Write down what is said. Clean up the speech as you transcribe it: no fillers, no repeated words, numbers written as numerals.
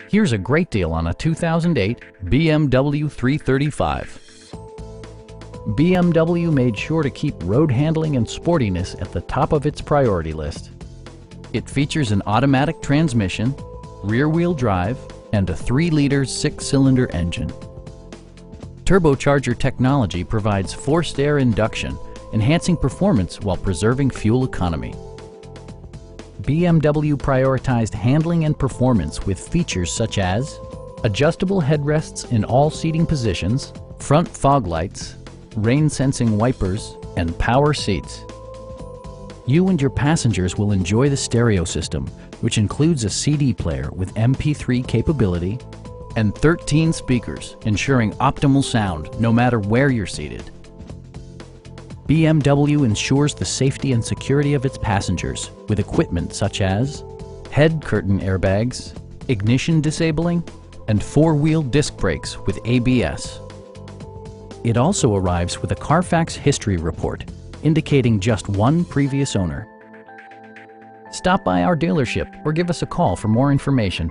Here's a great deal on a 2008 BMW 335. BMW made sure to keep road handling and sportiness at the top of its priority list. It features an automatic transmission, rear-wheel drive, and a 3-liter 6-cylinder engine. Turbocharger technology provides forced air induction, enhancing performance while preserving fuel economy. BMW prioritized handling and performance with features such as adjustable headrests in all seating positions, front fog lights, rain-sensing wipers, and power seats. You and your passengers will enjoy the stereo system, which includes a CD player with MP3 capability and 13 speakers, ensuring optimal sound no matter where you're seated. BMW ensures the safety and security of its passengers with equipment such as head curtain airbags, ignition disabling, and 4-wheel disc brakes with ABS. It also arrives with a Carfax history report indicating just one previous owner. Stop by our dealership or give us a call for more information.